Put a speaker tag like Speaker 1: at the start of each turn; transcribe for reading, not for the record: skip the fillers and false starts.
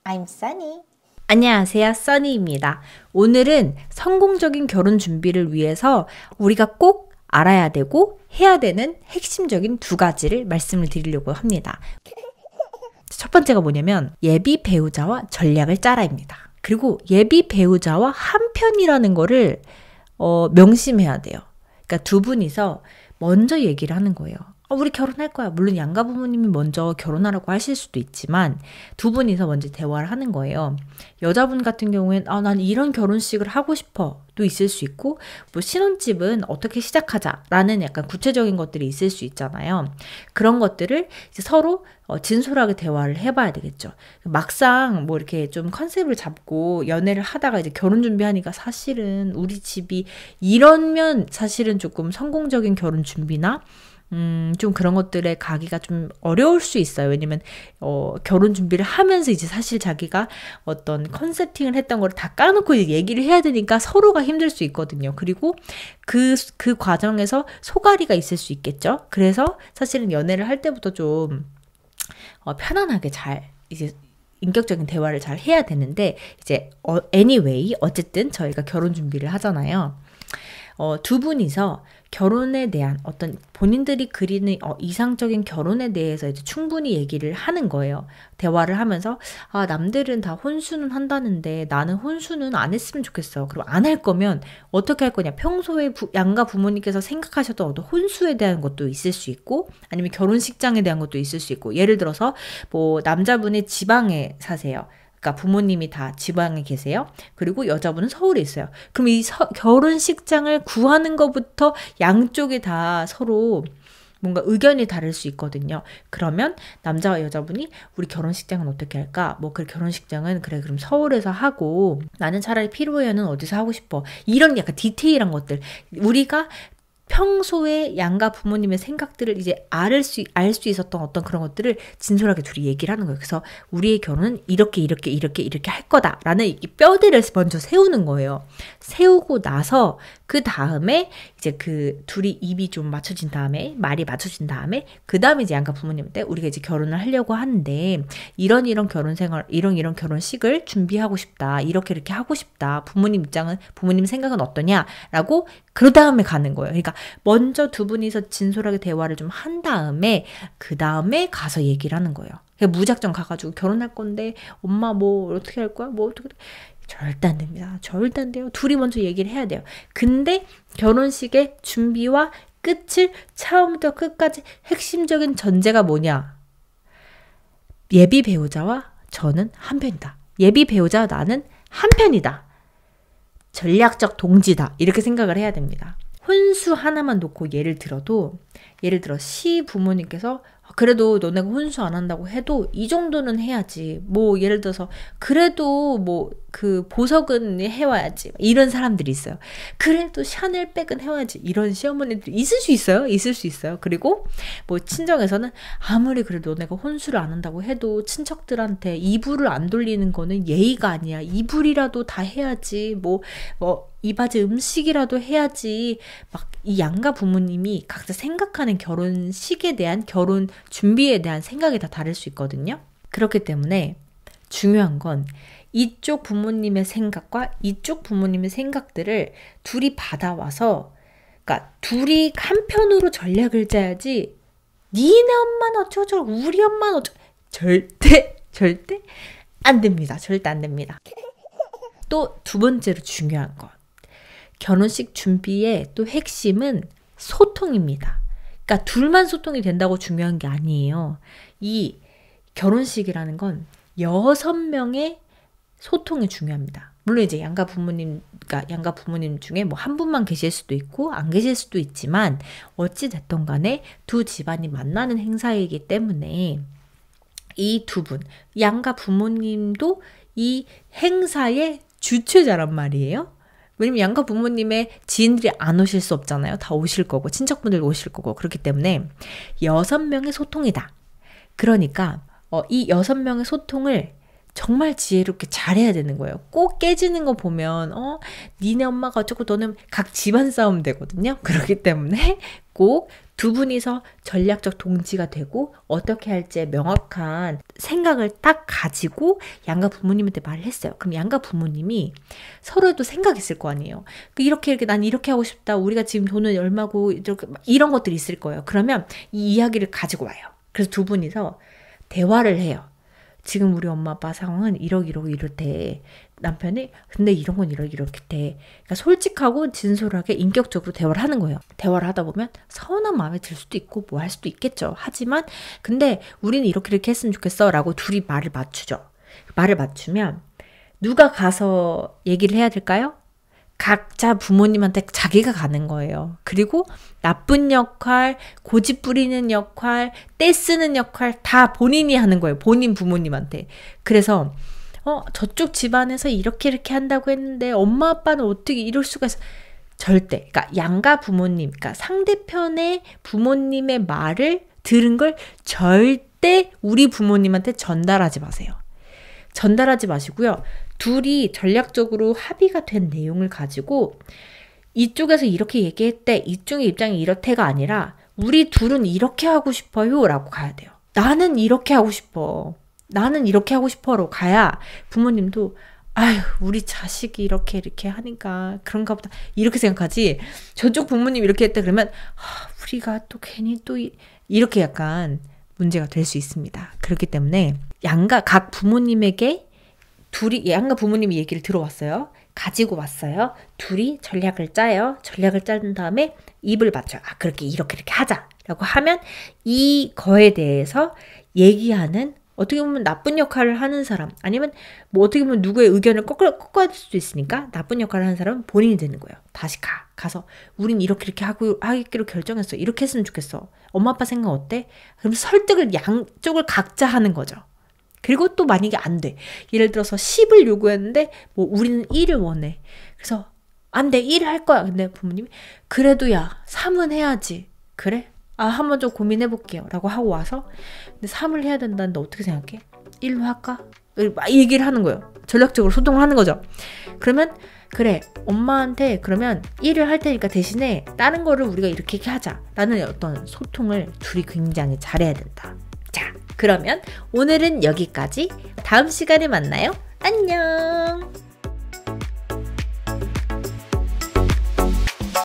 Speaker 1: I'm Sunny.
Speaker 2: 안녕하세요, 써니입니다. 오늘은 성공적인 결혼 준비를 위해서 우리가 꼭 알아야 되고 해야 되는 핵심적인 두 가지를 말씀을 드리려고 합니다. 첫 번째가 뭐냐면 예비 배우자와 전략을 짜라입니다. 그리고 예비 배우자와 한편이라는 거를 명심해야 돼요. 그러니까 두 분이서 먼저 얘기를 하는 거예요. 우리 결혼할 거야. 물론 양가 부모님이 먼저 결혼하라고 하실 수도 있지만 두 분이서 먼저 대화를 하는 거예요. 여자분 같은 경우엔 난 이런 결혼식을 하고 싶어 도 있을 수 있고, 뭐 신혼집은 어떻게 시작하자라는 약간 구체적인 것들이 있을 수 있잖아요. 그런 것들을 이제 서로 진솔하게 대화를 해봐야 되겠죠. 막상 뭐 이렇게 좀 컨셉을 잡고 연애를 하다가 이제 결혼 준비하니까 사실은 우리 집이 이러면 사실은 조금 성공적인 결혼 준비나 좀 그런 것들에 가기가 좀 어려울 수 있어요. 왜냐면, 결혼 준비를 하면서 이제 사실 자기가 어떤 컨셉팅을 했던 걸 다 까놓고 이제 얘기를 해야 되니까 서로가 힘들 수 있거든요. 그리고 그 과정에서 소갈이가 있을 수 있겠죠. 그래서 사실은 연애를 할 때부터 좀, 편안하게 잘, 이제, 인격적인 대화를 잘 해야 되는데, 이제, anyway, 어쨌든 저희가 결혼 준비를 하잖아요. 두 분이서 결혼에 대한 어떤 본인들이 그리는 이상적인 결혼에 대해서 이제 충분히 얘기를 하는 거예요. 대화를 하면서 남들은 다 혼수는 한다는데 나는 혼수는 안 했으면 좋겠어. 그럼 안 할 거면 어떻게 할 거냐. 평소에 양가 부모님께서 생각하셨던 어떤 혼수에 대한 것도 있을 수 있고 아니면 결혼식장에 대한 것도 있을 수 있고 예를 들어서 뭐 남자분이 지방에 사세요. 그러니까 부모님이 다 지방에 계세요. 그리고 여자분은 서울에 있어요. 그럼 이 결혼식장을 구하는 것부터 양쪽이 다 서로 뭔가 의견이 다를 수 있거든요. 그러면 남자와 여자분이 우리 결혼식장은 어떻게 할까? 뭐 그 결혼식장은 그래 그럼 서울에서 하고 나는 차라리 피로연은 어디서 하고 싶어. 이런 약간 디테일한 것들 우리가 평소에 양가 부모님의 생각들을 이제 알 수 있었던 어떤 그런 것들을 진솔하게 둘이 얘기를 하는 거예요. 그래서 우리의 결혼은 이렇게 할 거다라는 이 뼈대를 먼저 세우는 거예요. 세우고 나서 그 다음에 이제 그 둘이 입이 좀 맞춰진 다음에 말이 맞춰진 다음에 그 다음에 이제 양가 부모님한테 우리가 이제 결혼을 하려고 하는데 이런 결혼 생활 이런 결혼식을 준비하고 싶다. 이렇게 하고 싶다. 부모님 생각은 어떠냐라고 그 다음에 가는 거예요. 그러니까 먼저 두 분이서 진솔하게 대화를 좀 한 다음에 그 다음에 가서 얘기를 하는 거예요. 그냥 무작정 가가지고 결혼할 건데 엄마 뭐 어떻게 할 거야? 뭐 어떻게 절대 안 됩니다. 절대 안 돼요. 둘이 먼저 얘기를 해야 돼요. 근데 결혼식의 준비와 끝을 처음부터 끝까지 핵심적인 전제가 뭐냐? 예비 배우자와 저는 한편이다. 예비 배우자와 나는 한편이다. 전략적 동지다. 이렇게 생각을 해야 됩니다. 혼수 하나만 놓고 예를 들어 시부모님께서 그래도 너네가 혼수 안 한다고 해도 이 정도는 해야지. 뭐 예를 들어서 그래도 뭐 그 보석은 해와야지. 이런 사람들이 있어요. 그래도 샤넬백은 해와야지. 이런 시어머니들이 있을 수 있어요. 그리고 뭐 친정에서는 아무리 그래도 너네가 혼수를 안 한다고 해도 친척들한테 이불을 안 돌리는 거는 예의가 아니야. 이불이라도 다 해야지. 뭐 이바지 음식이라도 해야지. 막 이 양가 부모님이 각자 생각하는 결혼식에 대한 결혼 준비에 대한 생각이 다 다를 수 있거든요. 그렇기 때문에 중요한 건 이쪽 부모님의 생각과 이쪽 부모님의 생각들을 둘이 받아와서 그러니까 둘이 한편으로 전략을 짜야지 니네 엄마는 어쩌고 우리 엄마는 어쩌고 절대 안 됩니다. 절대 안 됩니다. 또 두 번째로 중요한 건 결혼식 준비의 또 핵심은 소통입니다. 그러니까 둘만 소통이 된다고 중요한 게 아니에요. 이 결혼식이라는 건 6명의 소통이 중요합니다. 물론 이제 양가 부모님 중에 뭐 한 분만 계실 수도 있고 안 계실 수도 있지만 어찌 됐든 간에 두 집안이 만나는 행사이기 때문에 이 두 분, 양가 부모님도 이 행사의 주최자란 말이에요. 왜냐면 양가 부모님의 지인들이 안 오실 수 없잖아요. 다 오실 거고 친척분들 오실 거고 그렇기 때문에 6명의 소통이다. 그러니까 이 6명의 소통을 정말 지혜롭게 잘해야 되는 거예요. 꼭 깨지는 거 보면 니네 엄마가 어쩌고 너는 각 집안 싸움 되거든요. 그렇기 때문에 꼭 두 분이서 전략적 동지가 되고 어떻게 할지 명확한 생각을 딱 가지고 양가 부모님한테 말을 했어요. 그럼 양가 부모님이 서로도 생각했을 거 아니에요. 이렇게 난 이렇게 하고 싶다. 우리가 지금 돈은 얼마고 이렇게 이런 것들이 있을 거예요. 그러면 이 이야기를 가지고 와요. 그래서 두 분이서 대화를 해요. 지금 우리 엄마 아빠 상황은 이렇대. 남편이 근데 이런 건 이렇게 돼. 그러니까 솔직하고 진솔하게 인격적으로 대화를 하는 거예요. 대화를 하다 보면 서운한 마음이 들 수도 있고 뭐 할 수도 있겠죠. 하지만 근데 우리는 이렇게 했으면 좋겠어 라고 둘이 말을 맞추죠. 말을 맞추면 누가 가서 얘기를 해야 될까요? 각자 부모님한테 자기가 가는 거예요. 그리고 나쁜 역할, 고집 부리는 역할, 떼쓰는 역할 다 본인이 하는 거예요. 본인 부모님한테. 그래서 저쪽 집안에서 이렇게 한다고 했는데 엄마 아빠는 어떻게 이럴 수가 있어. 절대. 그러니까 양가 부모님, 그러니까 상대편의 부모님의 말을 들은 걸 절대 우리 부모님한테 전달하지 마세요. 전달하지 마시고요. 둘이 전략적으로 합의가 된 내용을 가지고 이쪽에서 이렇게 얘기했대. 이쪽의 입장이 이렇대가 아니라 우리 둘은 이렇게 하고 싶어요 라고 가야 돼요. 나는 이렇게 하고 싶어. 나는 이렇게 하고 싶어로 가야 부모님도 아유 우리 자식이 이렇게 하니까 그런가 보다 이렇게 생각하지. 저쪽 부모님 이렇게 했다 그러면 우리가 또 괜히 또 이렇게 약간 문제가 될 수 있습니다. 그렇기 때문에 각 부모님에게 양가 부모님이 얘기를 들어왔어요. 가지고 왔어요. 둘이 전략을 짜요. 전략을 짠 다음에 입을 맞춰요. 그렇게 이렇게 하자라고 하면 이거에 대해서 얘기하는 어떻게 보면 나쁜 역할을 하는 사람 아니면 뭐 어떻게 보면 누구의 의견을 꺾어야 될 수도 있으니까 나쁜 역할을 하는 사람은 본인이 되는 거예요. 다시 가서 우린 이렇게 하기로 결정했어. 이렇게 했으면 좋겠어. 엄마 아빠 생각 어때? 그럼 설득을 양쪽을 각자 하는 거죠. 그리고 또 만약에 안 돼. 예를 들어서 10을 요구했는데 뭐 우리는 1을 원해. 그래서 안 돼. 1을 할 거야. 근데 부모님이 그래도 야 3은 해야지. 그래? 한번 좀 고민해 볼게요. 라고 하고 와서 근데 3을 해야 된다는데 어떻게 생각해? 1로 할까? 막 얘기를 하는 거예요. 전략적으로 소통을 하는 거죠. 그러면 그래 엄마한테 그러면 1을 할 테니까 대신에 다른 거를 우리가 이렇게 하자. 라는 어떤 소통을 둘이 굉장히 잘해야 된다. 자 그러면 오늘은 여기까지. 다음 시간에 만나요. 안녕.